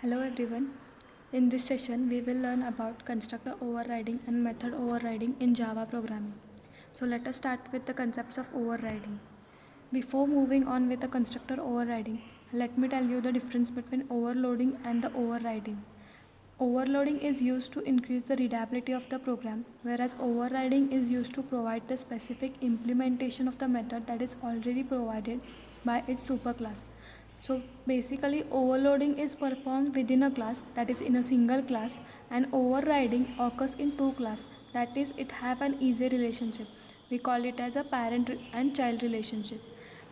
Hello everyone. In this session, we will learn about constructor overriding and method overriding in Java programming. So let us start with the concepts of overriding. Before moving on with the constructor overriding, let me tell you the difference between overloading and the overriding. Overloading is used to increase the readability of the program, whereas overriding is used to provide the specific implementation of the method that is already provided by its superclass. So basically overloading is performed within a class, that is in a single class, and overriding occurs in two classes, that is it have an easy relationship. We call it as a parent and child relationship.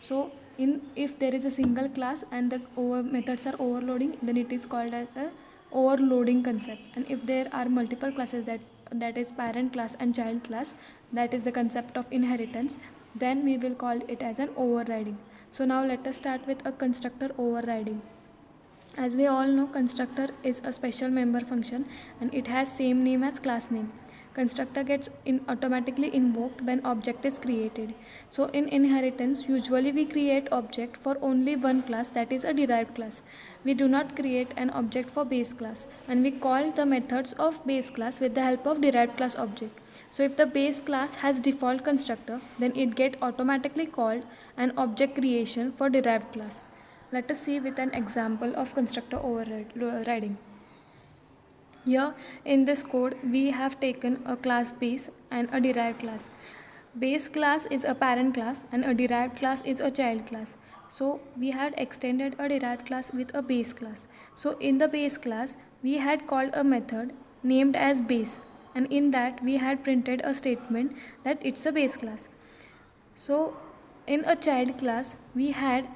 So in if there is a single class and the methods are overloading, then it is called as a overloading concept. And if there are multiple classes, that is parent class and child class, that is the concept of inheritance, then we will call it as an overriding. So now let us start with a constructor overriding. As we all know, constructor is a special member function and it has same name as class name. Constructor gets automatically invoked when object is created. So in inheritance, usually we create object for only one class, that is a derived class. We do not create an object for base class, and we call the methods of base class with the help of derived class object. So if the base class has default constructor, then it get automatically called an object creation for derived class. Let us see with an example of constructor overriding. Here in this code we have taken a class base and a derived class. Base class is a parent class and a derived class is a child class. So we had extended a derived class with a base class. So in the base class we had called a method named as base, and in that we had printed a statement that it's a base class. So in a child class we had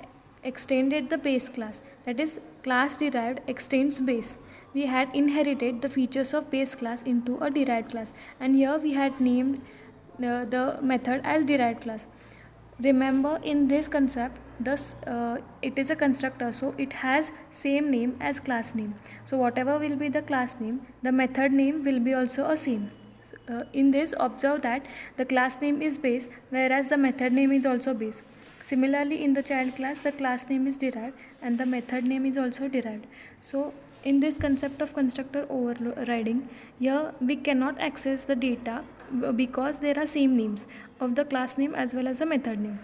extended the base class, that is class derived extends base. We had inherited the features of base class into a derived class, and here we had named the method as derived class. Remember, in this concept it is a constructor, so it has same name as class name. So whatever will be the class name, the method name will be also a same. In this, observe that the class name is base, whereas the method name is also base. Similarly, in the child class, the class name is derived and the method name is also derived. So in this concept of constructor overriding, here we cannot access the data because there are same names of the class name as well as the method name.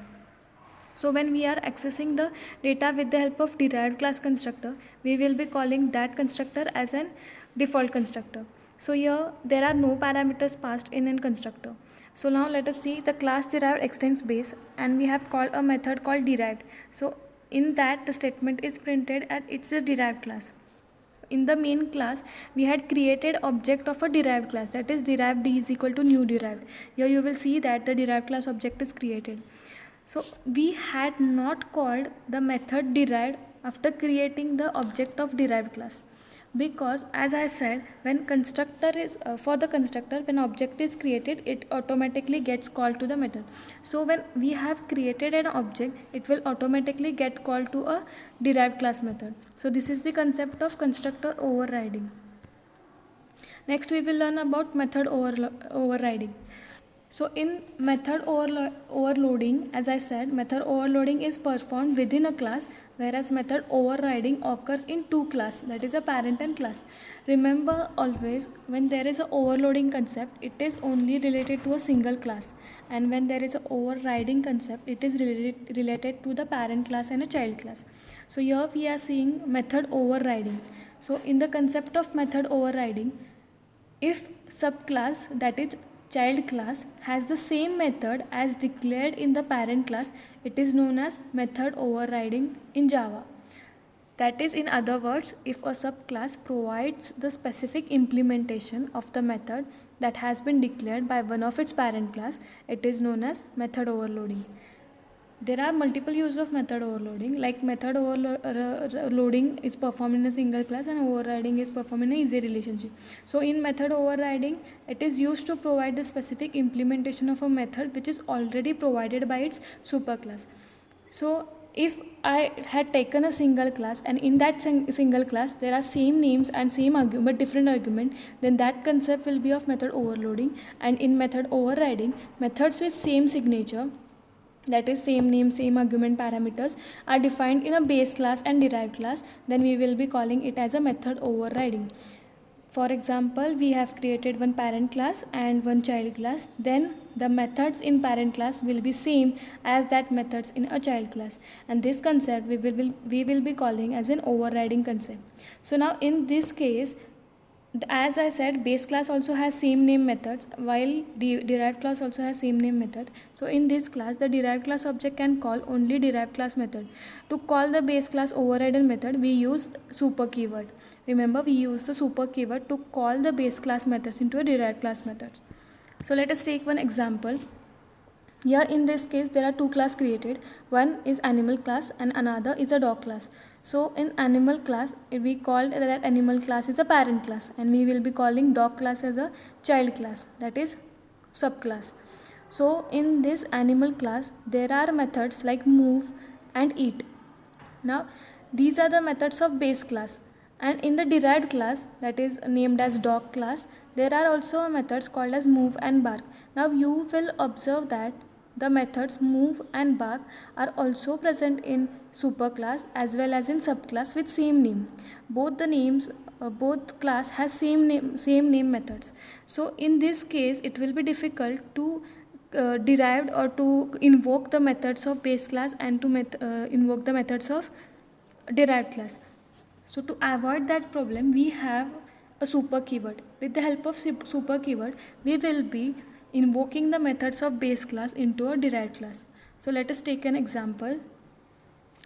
So when we are accessing the data with the help of derived class constructor, we will be calling that constructor as an default constructor. So here there are no parameters passed in a constructor. So now let us see the class derived extends base, and we have called a method called derived. So in that the statement is printed at it's a derived class. In the main class we had created object of a derived class, that is derived d is equal to new derived. Here you will see that the derived class object is created. So we had not called the method derived after creating the object of derived class, because as I said, when constructor is for the constructor, when object is created, it automatically gets called to the method. So when we have created an object, it will automatically get called to a derived class method. So this is the concept of constructor overriding. Next we will learn about method overriding. So in method overloading, as I said, method overloading is performed within a class, whereas method overriding occurs in two classes, that is a parent and class. Remember always, when there is a overloading concept, it is only related to a single class, and when there is a overriding concept, it is related to the parent class and a child class. So here we are seeing method overriding. So in the concept of method overriding, if subclass, that is child class, has the same method as declared in the parent class, it is known as method overriding in Java. That is, in other words, if a subclass provides the specific implementation of the method that has been declared by one of its parent class, it is known as method overloading. There are multiple uses of method overloading, like method overloading is performed in a single class and overriding is performed in an easy relationship. So in method overriding, it is used to provide the specific implementation of a method which is already provided by its superclass. So if I had taken a single class and in that single class there are same names and same argument but different argument, then that concept will be of method overloading. And in method overriding, methods with same signature, that is same name, same argument parameters, are defined in a base class and derived class, then we will be calling it as a method overriding. For example, we have created one parent class and one child class, then the methods in parent class will be same as that methods in a child class, and this concept we will be calling as an overriding concept. So now in this case, as I said, base class also has same name methods, while derived class also has same name method. So in this class, the derived class object can call only derived class method. To call the base class overridden method, we use super keyword. Remember, we use the super keyword to call the base class methods into a derived class method. So let us take one example. Here in this case, there are two classes created. One is animal class and another is a dog class. So in animal class, we called that animal class is a parent class, and we will be calling dog class as a child class, that is subclass. So in this animal class, there are methods like move and eat. Now these are the methods of base class, and in the derived class, that is named as dog class, there are also methods called as move and bark. Now you will observe that the methods move and bark are also present in superclass as well as in subclass with same name. Both the names, both class has same name methods. So in this case, it will be difficult to derive or to invoke the methods of base class and to invoke the methods of derived class. So to avoid that problem, we have a super keyword. With the help of super keyword, we will be invoking the methods of base class into a derived class. So let us take an example.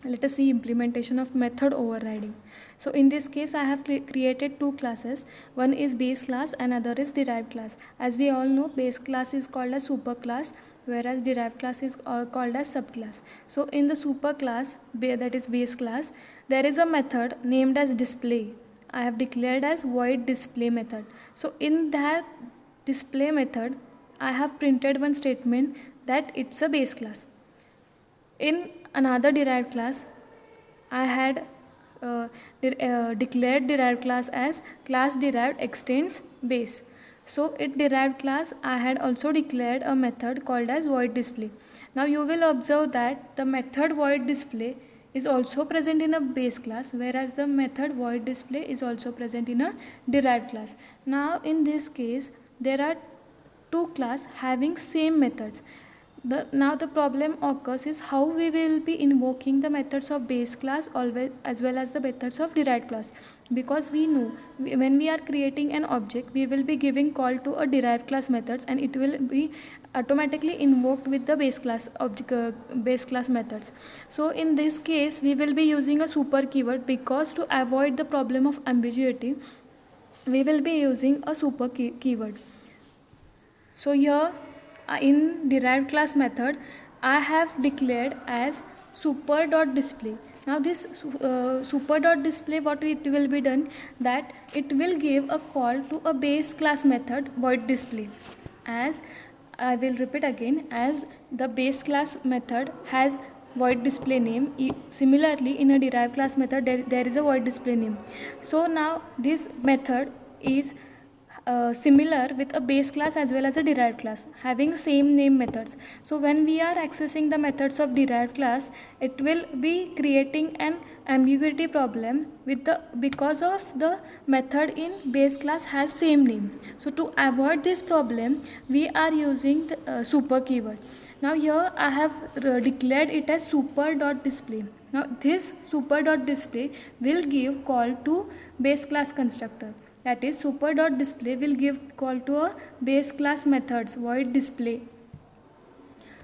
Let us see implementation of method overriding. So in this case, I have created two classes. One is base class and other is derived class. As we all know, base class is called as superclass, whereas derived class is called as subclass. So in the superclass, that is base class, there is a method named as display. I have declared as void display method. So in that display method, I have printed one statement that it's a base class. In another derived class, I had declared derived class as class derived extends base. So in derived class, I had also declared a method called as void display. Now you will observe that the method void display is also present in a base class, whereas the method void display is also present in a derived class. Now in this case, there are two classes having same methods. Now the problem occurs is how we will be invoking the methods of base class always as well as the methods of derived class, because we know when we are creating an object, we will be giving call to a derived class methods, and it will be automatically invoked with the base class base class methods. So in this case, we will be using a super keyword, because to avoid the problem of ambiguity, we will be using a super keyword. So here in derived class method, I have declared as super.display. Now this super.display, what it will be done, that it will give a call to a base class method void display. As I will repeat again, as the base class method has void display name, similarly in a derived class method there is a void display name. So now this method is similar with a base class as well as a derived class having same name methods. So when we are accessing the methods of derived class, it will be creating an ambiguity problem with the because of the method in base class has same name. So to avoid this problem, we are using the super keyword. Now here I have declared it as super.display. Now this super.display will give call to base class constructor. That is super.display will give call to a base class methods void display.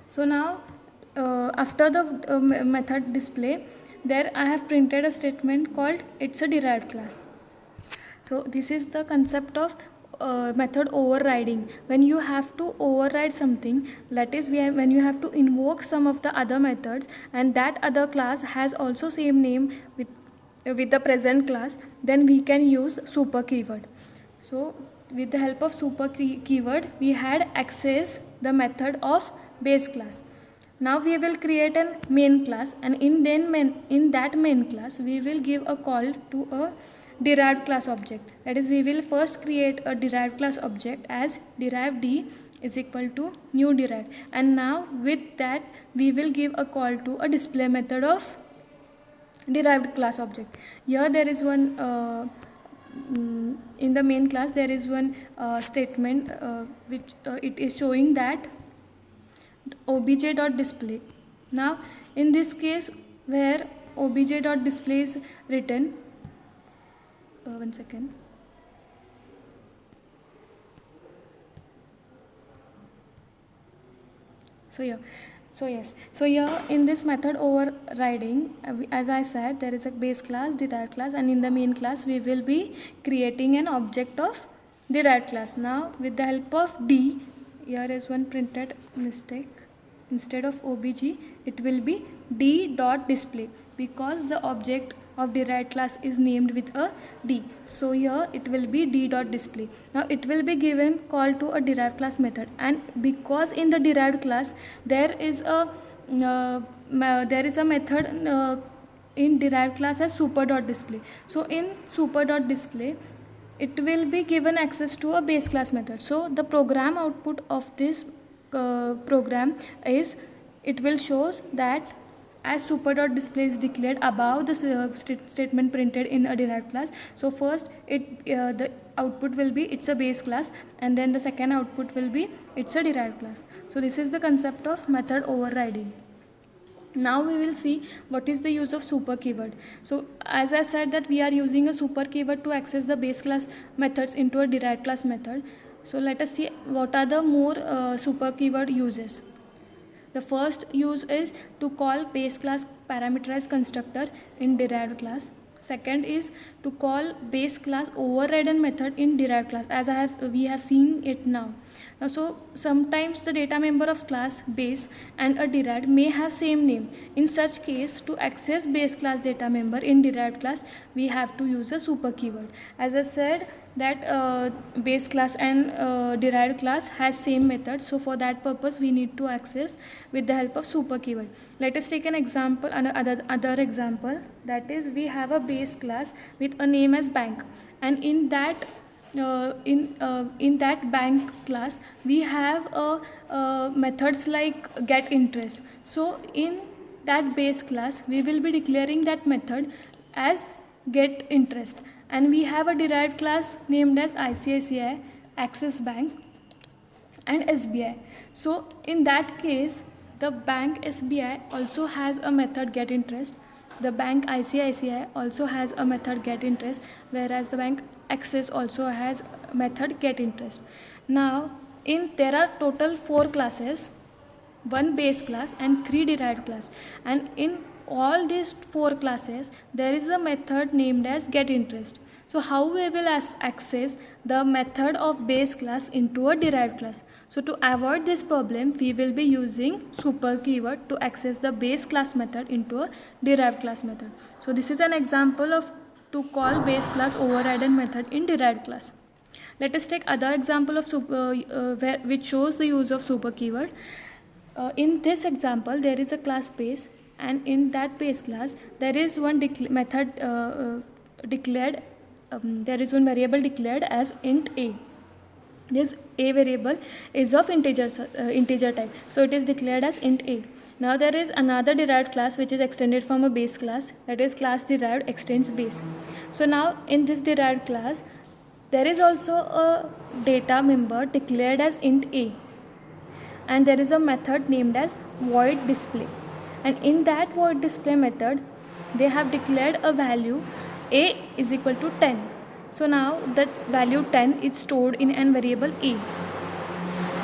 So now after the method display, there I have printed a statement called it's a derived class. So this is the concept of method overriding. When you have to override something, that is when you have to invoke some of the other methods, and that other class has also same name with the present class, then we can use super keyword. So with the help of super keyword, we had access the method of base class. Now we will create a main class, and in that main class we will give a call to a derived class object. That is, we will first create a derived class object as derive d, is equal to new derived, and now with that we will give a call to a display method of derived class object. Here there is one in the main class there is one statement which it is showing that obj.display. Now in this case where obj.display is written, one second. So here in this method overriding, as I said, there is a base class, derived class, and in the main class we will be creating an object of derived class. Now with the help of D, here is one printed mistake. Instead of obj it will be d.display, because the object of derived class is named with a D. So here it will be d.display. Now it will be given call to a derived class method, and because in the derived class there is a method in derived class as super.display. So in super.display it will be given access to a base class method. So the program output of this program is, it will shows that as super.display is declared above the statement printed in a derived class. So first the output will be it's a base class, and then the second output will be it's a derived class. So this is the concept of method overriding. Now we will see what is the use of super keyword. So as I said that we are using a super keyword to access the base class methods into a derived class method. So let us see what are the more super keyword uses. The first use is to call base class parameterized constructor in derived class. Second is to call base class overridden method in derived class, as we have seen it now. So sometimes the data member of class base and a derived may have same name. In such case, to access base class data member in derived class, we have to use a super keyword. As I said that base class and derived class has same method, so for that purpose we need to access with the help of super keyword. Let us take an example, another example, that is we have a base class with a name as bank, and in that bank class we have methods like get interest. So in that base class we will be declaring that method as get interest, and we have a derived class named as ICICI, Axis Bank and SBI. So in that case the bank SBI also has a method get interest, the bank ICICI also has a method get interest, whereas the bank Axis also has method get interest. Now there are total 4 classes, 1 base class and 3 derived class, and in all these 4 classes there is a method named as get interest. So how we will access the method of base class into a derived class? So to avoid this problem we will be using super keyword to access the base class method into a derived class method. So this is an example of to call base class overridden method in derived class. Let us take other example of which shows the use of super keyword. In this example there is a class base, and in that base class there is one method declared, there is one variable declared as int a. This a variable is of integer type, so it is declared as int a. Now there is another derived class which is extended from a base class, that is class derived extends base. So now in this derived class there is also a data member declared as int a, and there is a method named as void display, and in that void display method they have declared a value a is equal to 10. So now that value 10 is stored in an variable a.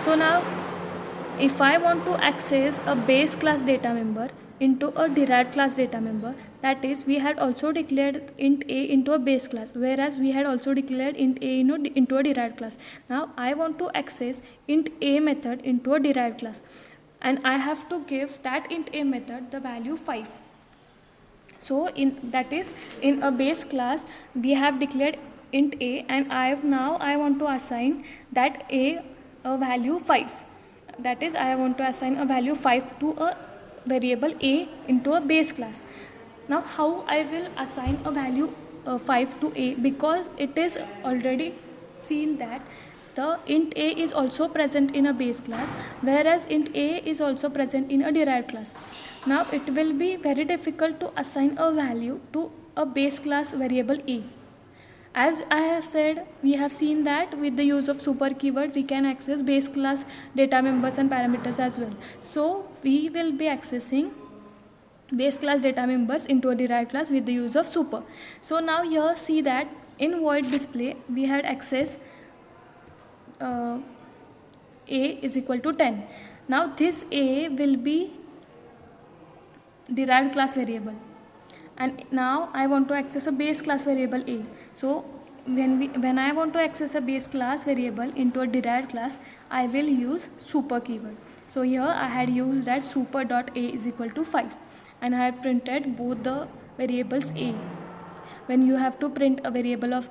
So now if I want to access a base class data member into a derived class data member, that is we had also declared int a into a base class, whereas we had also declared int a into a derived class. Now I want to access int a method into a derived class, and I have to give that int a method the value 5. So in a base class we have declared int a, and I want to assign that a value 5. That is I want to assign a value 5 to a variable a into a base class. Now how I will assign a value 5 to a, because it is already seen that the int a is also present in a base class, whereas int a is also present in a derived class. Now it will be very difficult to assign a value to a base class variable a. As I have said, we have seen that with the use of super keyword we can access base class data members and parameters as well. So we will be accessing base class data members into a derived class with the use of super. So now here see that in void display we had access a is equal to 10. Now this a will be derived class variable, and now I want to access a base class variable a. So when I want to access a base class variable into a derived class, I will use super keyword. So here I had used that super dot a is equal to 5, and I had printed both the variables a. When you have to print a variable of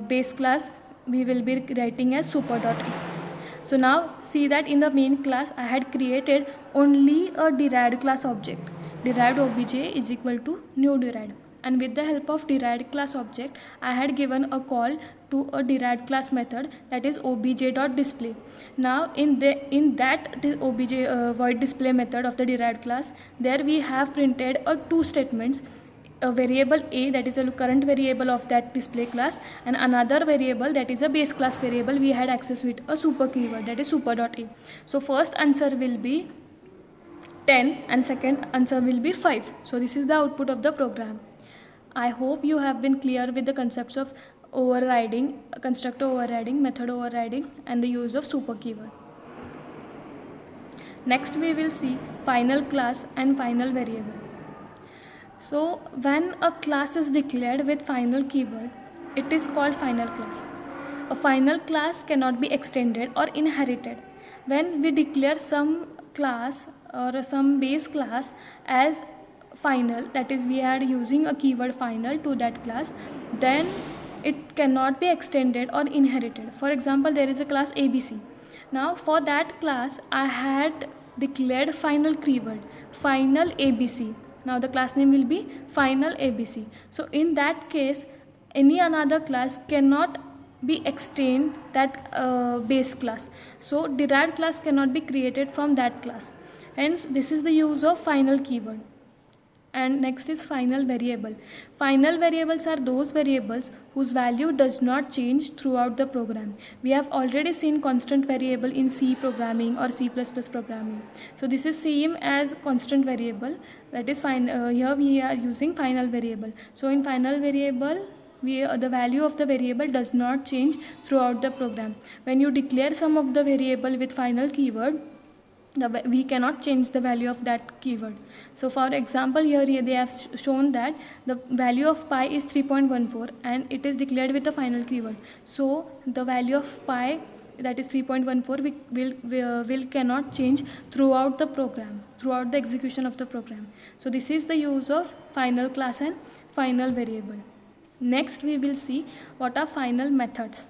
base class, we will be writing as super dot a. So now see that in the main class I had created only a derived class object. Derived obj is equal to new derived, and with the help of derived class object I had given a call to a derived class method, that is obj.display. Now in that obj void display method of the derived class, there we have printed two statements, a variable a, that is a current variable of that display class, and another variable that is a base class variable we had access with a super keyword, that is super dot a. So first answer will be 10 and second answer will be 5. So this is the output of the program. I hope you have been clear with the concepts of overriding, constructor overriding, method overriding, and the use of super keyword. Next we will see final class and final variable. So when a class is declared with final keyword, it is called final class. A final class cannot be extended or inherited. When we declare some class or some base class as final, that is we are using a keyword final to that class, then it cannot be extended or inherited. For example, there is a class ABC. Now for that class I had declared final keyword, final ABC. Now the class name will be final ABC. So in that case, any another class cannot be extend that base class. So derived class cannot be created from that class. Hence this is the use of final keyword. And next is final variable. Final variables are those variables whose value does not change throughout the program. We have already seen constant variable in C programming or C++ programming. So this is same as constant variable, that is here we are using final variable. So in final variable, the value of the variable does not change throughout the program. When you declare some of the variable with final keyword, we cannot change the value of that keyword. So for example, here they have shown that the value of pi is 3.14 and it is declared with the final keyword. So the value of pi, that is 3.14, will cannot change throughout the program, throughout the execution of the program. So this is the use of final class and final variable. Next we will see what are final methods.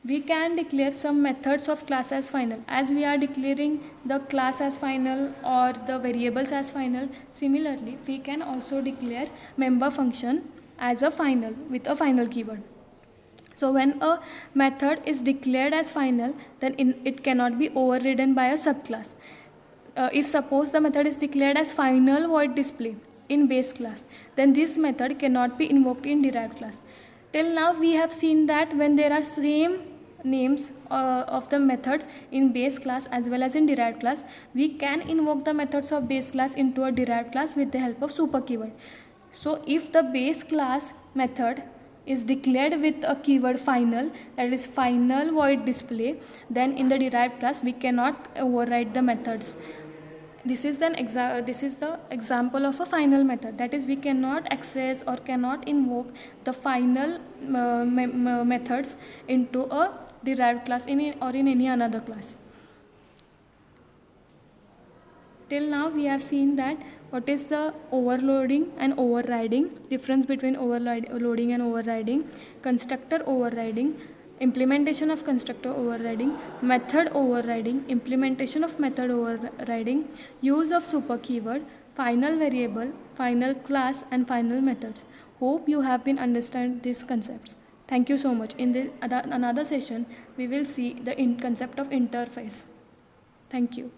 We can declare some methods of class as final. As we are declaring the class as final or the variables as final, similarly we can also declare member function as a final with a final keyword. So when a method is declared as final, then it cannot be overridden by a subclass. If suppose the method is declared as final void display in base class, then this method cannot be invoked in derived class. Till now we have seen that when there are same names of the methods in base class as well as in derived class, we can invoke the methods of base class into a derived class with the help of super keyword. So if the base class method is declared with a keyword final, that is final void display, then in the derived class we cannot override the methods. This is the example of a final method, that is we cannot access or cannot invoke the final methods into a derived class or in any another class. Till now we have seen that what is the overloading and overriding, difference between overloading and overriding, constructor overriding, implementation of constructor overriding, method overriding, implementation of method overriding, use of super keyword, final variable, final class and final methods. Hope you have been understand these concepts. Thank you so much. In the another session, we will see the concept of interface. Thank you.